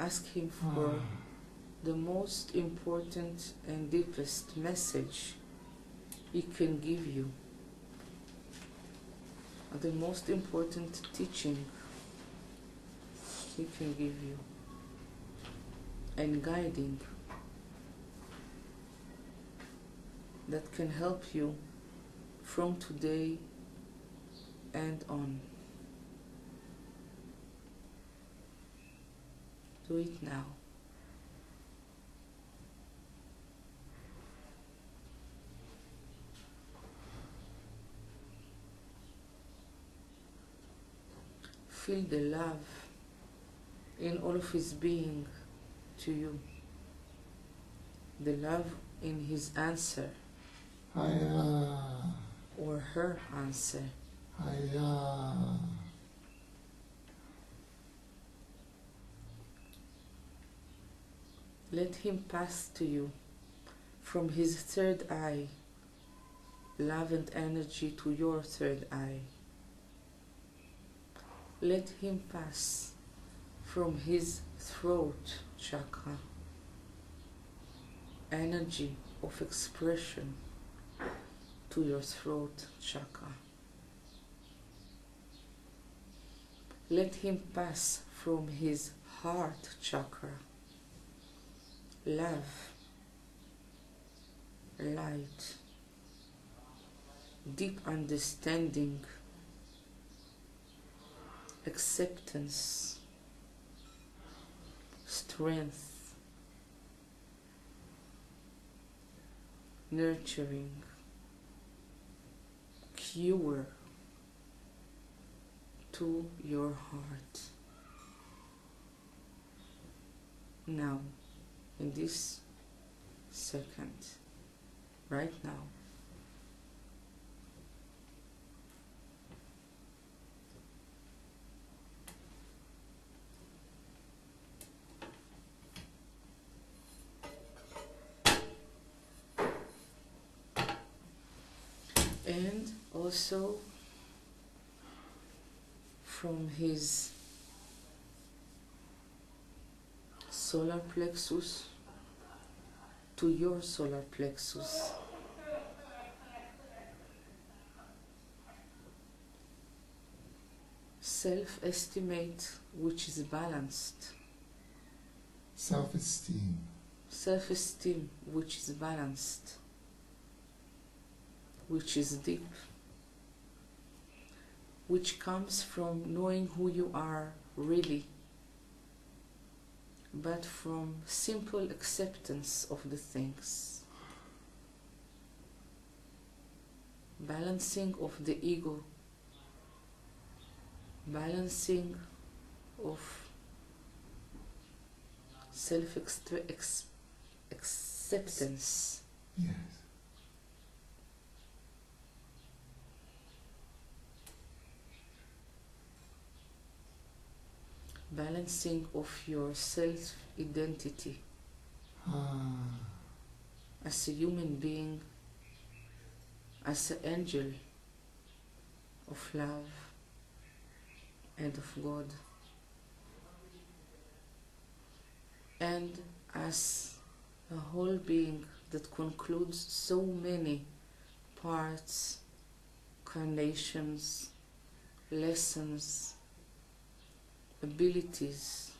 Ask him for the most important and deepest message he can give you, the most important teaching he can give you, and guiding that can help you from today and on. Do it now. Feel the love in all of his being to you. The love in his answer. Or her answer. Let him pass to you from his third eye, love and energy to your third eye. Let him pass from his throat chakra, energy of expression, to your throat chakra. Let him pass from his heart chakra, love, light, deep understanding, acceptance, strength, nurturing, cure to your heart. Now, in this second, right now. And also from his solar plexus to your solar plexus. Self-estimate which is balanced. Self-esteem. Self-esteem which is balanced. which is deep, which comes from knowing who you are really, but from simple acceptance of the things. Balancing of the ego, balancing of self-acceptance. Yes. Balancing of your self-identity as a human being, as an angel of love and of God, and as a whole being that concludes so many parts, carnations, lessons, abilities,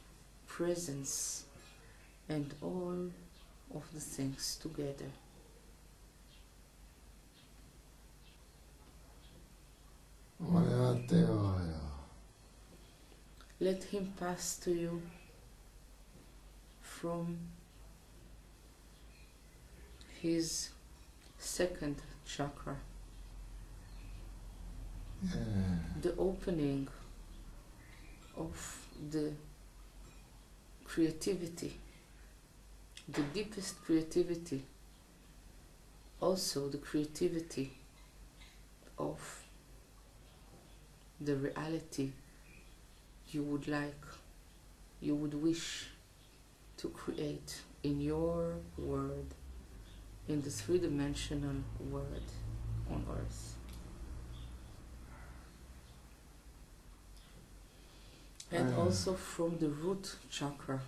presence, and all of the things together. Let him pass to you from his second chakra, the opening of the creativity, the deepest creativity, also the creativity of the reality you would like, you would wish to create in your world, in the three-dimensional world on earth. And also from the root chakra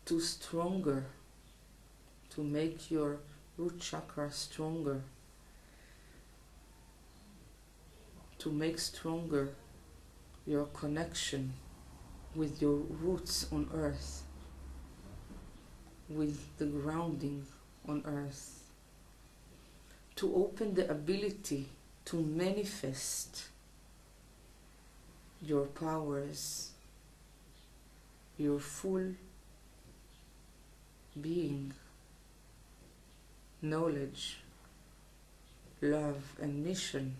to stronger, to make your root chakra stronger, to make stronger your connection with your roots on earth, with the grounding on earth, to open the ability to manifest your powers, your full being, knowledge, love, and mission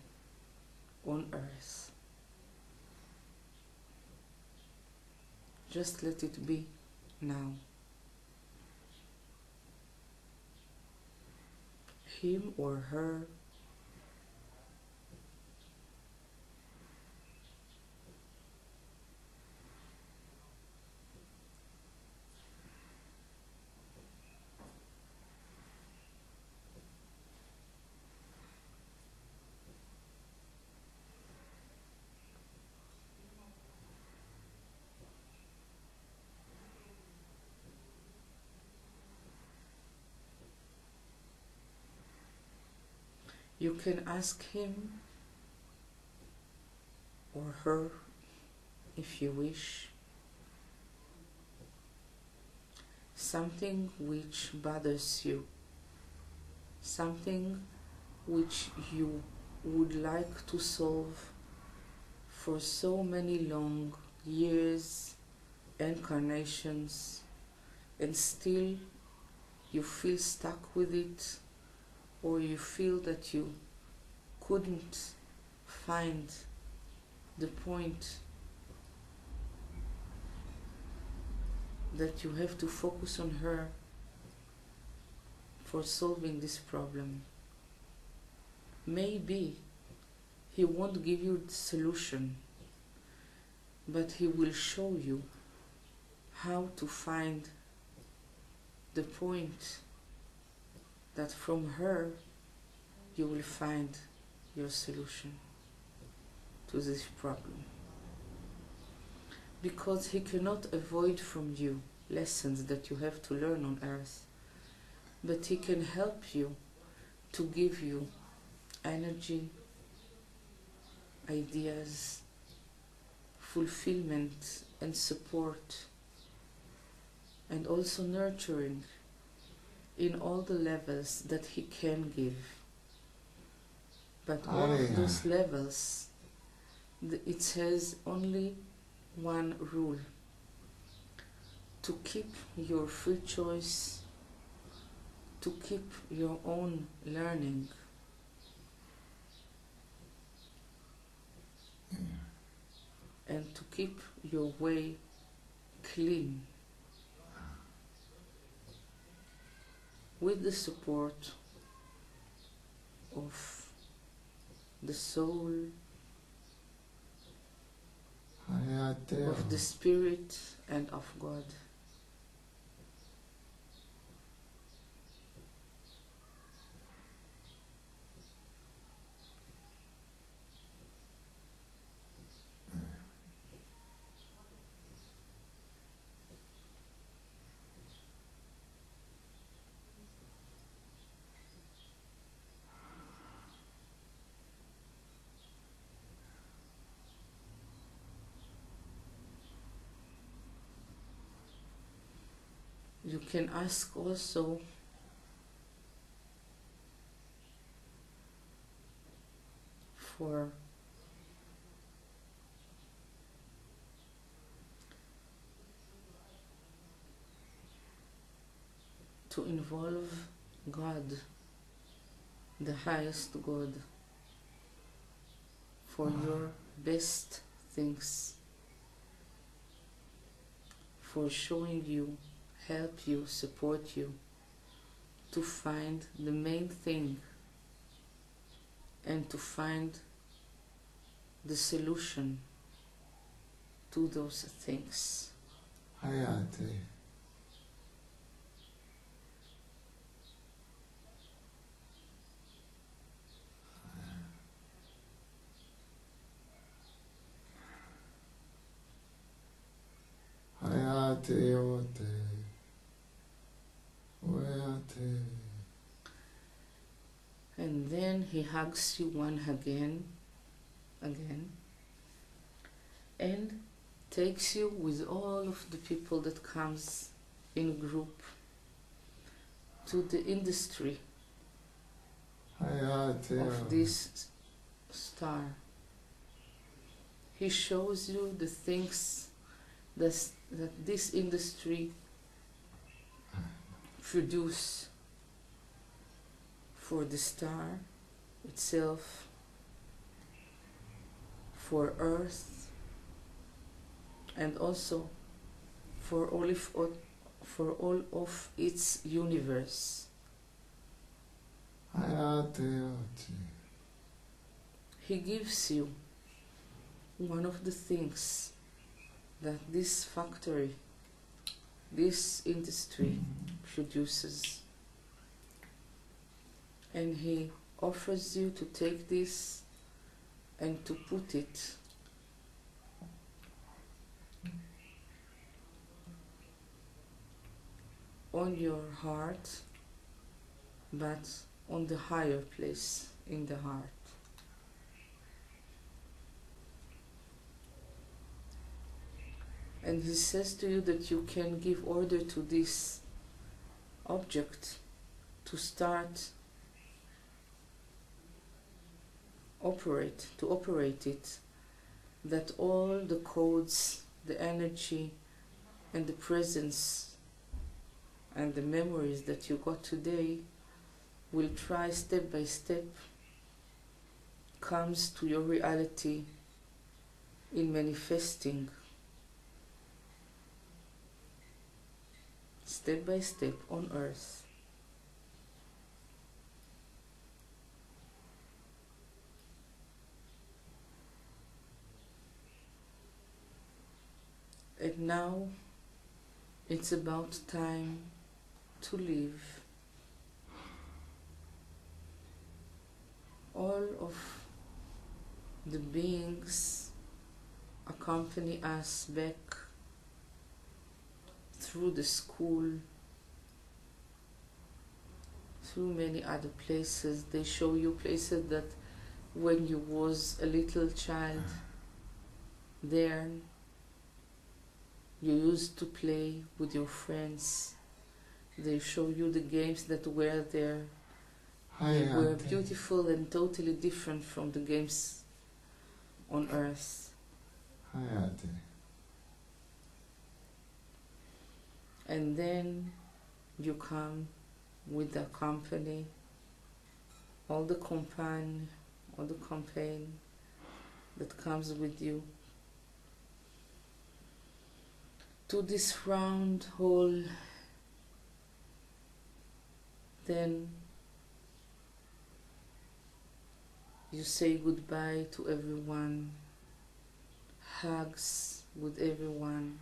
on earth. Just let it be now. Him or her you can ask him or her, if you wish, something which bothers you, something which you would like to solve for so many long years, incarnations, and still you feel stuck with it, or you feel that you couldn't find the point that you have to focus on her for solving this problem. Maybe he won't give you the solution, but he will show you how to find the point that from her you will find your solution to this problem. Because he cannot avoid from you lessons that you have to learn on earth, but he can help you to give you energy, ideas, fulfillment and support, and also nurturing in all the levels that he can give. But all of those levels, it has only one rule: to keep your free choice, to keep your own learning. And to keep your way clean, with the support of the soul, of the Spirit, and of God. You can ask also for to involve God, the highest God, for your best things, for showing you, help you, support you to find the main thing and to find the solution to those things. Hayate. Hayate ote. Oyate. And then he hugs you one again, and takes you with all of the people that comes in group to the industry of this star. He shows you the things that this industry produce for the star itself, for Earth, and also for all of its universe. He gives you one of the things that this factory, this industry produces, and he offers you to take this and to put it on your heart, but on the higher place in the heart. And he says to you that you can give order to this object to start to operate it, that all the codes, the energy, and the presence, and the memories that you got today will try step by step comes to your reality in manifesting step by step on earth. And now it's about time to leave. All of the beings accompany us back through the school, through many other places. They show you places that when you was a little child there, you used to play with your friends. They show you the games that were there. They were beautiful and totally different from the games on earth. And then you come with the company, all the campaign that comes with you, to this round hall. Then you say goodbye to everyone, hugs with everyone.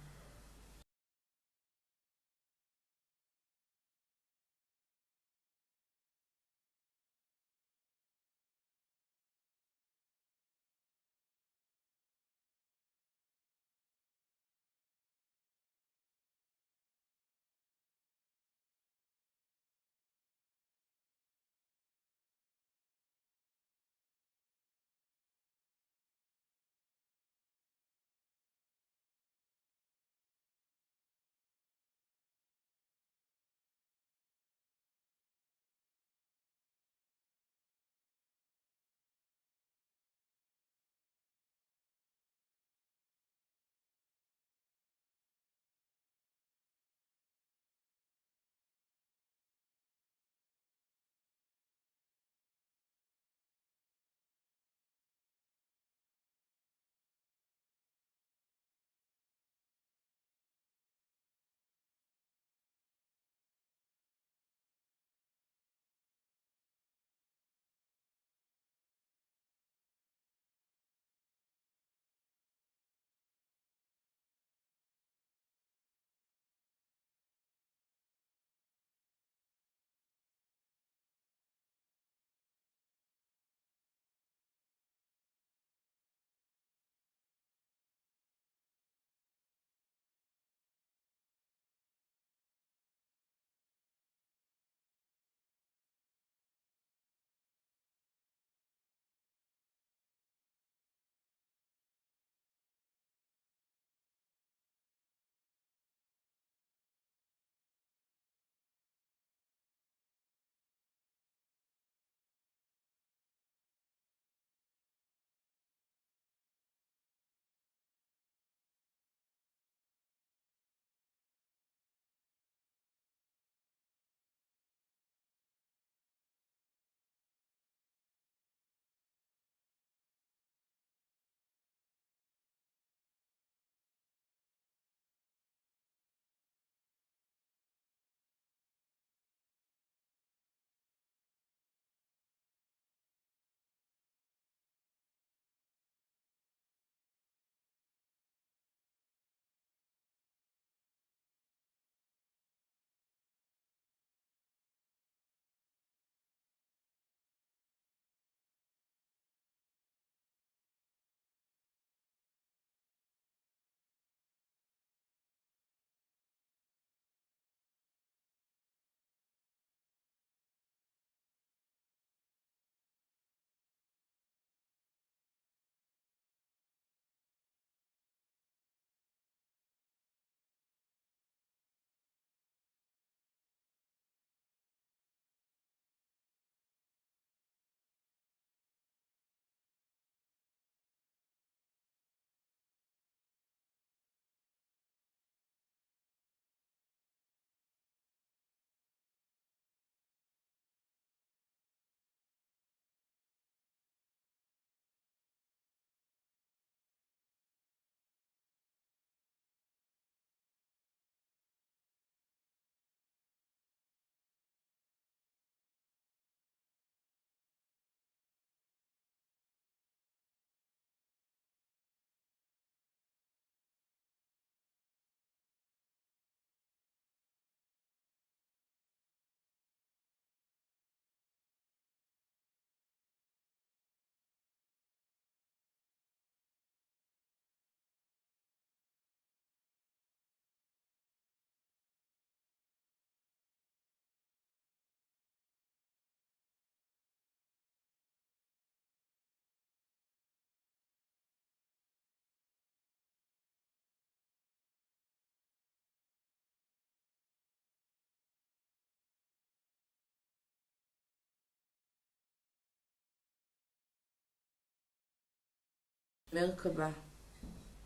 Merkaba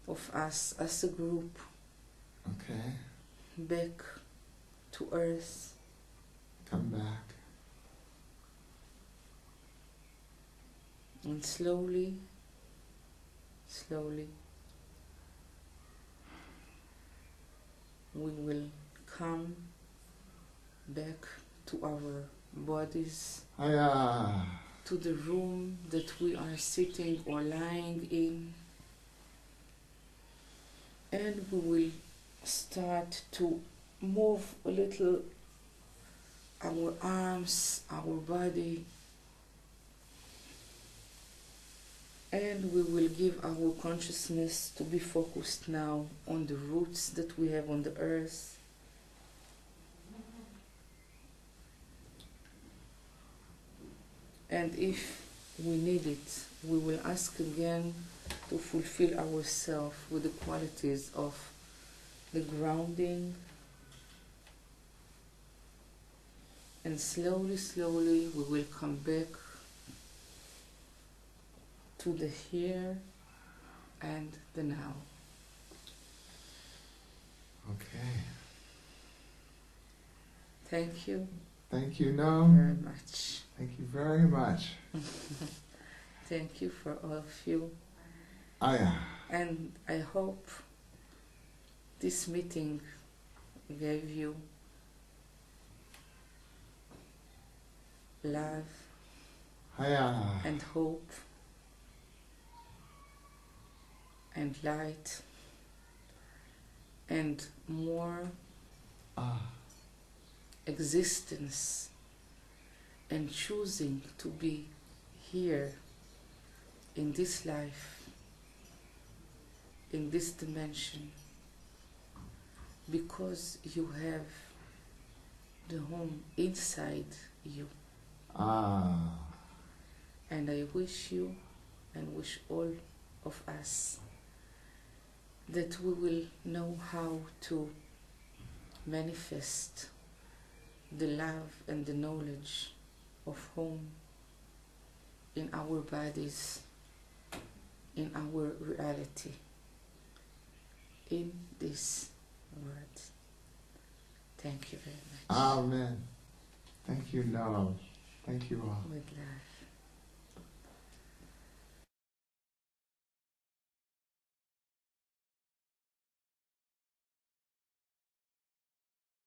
of us as a group. Okay. Back to earth. Come back. And slowly, we will come back to our bodies, to the room that we are sitting or lying in, and we will start to move a little our arms, our body, and we will give our consciousness to be focused now on the roots that we have on the earth. And if we need it, we will ask again to fulfill ourselves with the qualities of the grounding. And slowly, we will come back to the here and the now. Okay. Thank you. Thank you, Noam. Very much. Thank you very much. Thank you for all of you. And I hope this meeting gave you love and hope and light and more existence and choosing to be here in this life, in this dimension, because you have the home inside you. And I wish you and wish all of us that we will know how to manifest the love and the knowledge of home in our bodies, in our reality, in this world. Thank you very much. Amen. Thank you, Noam. Thank you all. With love.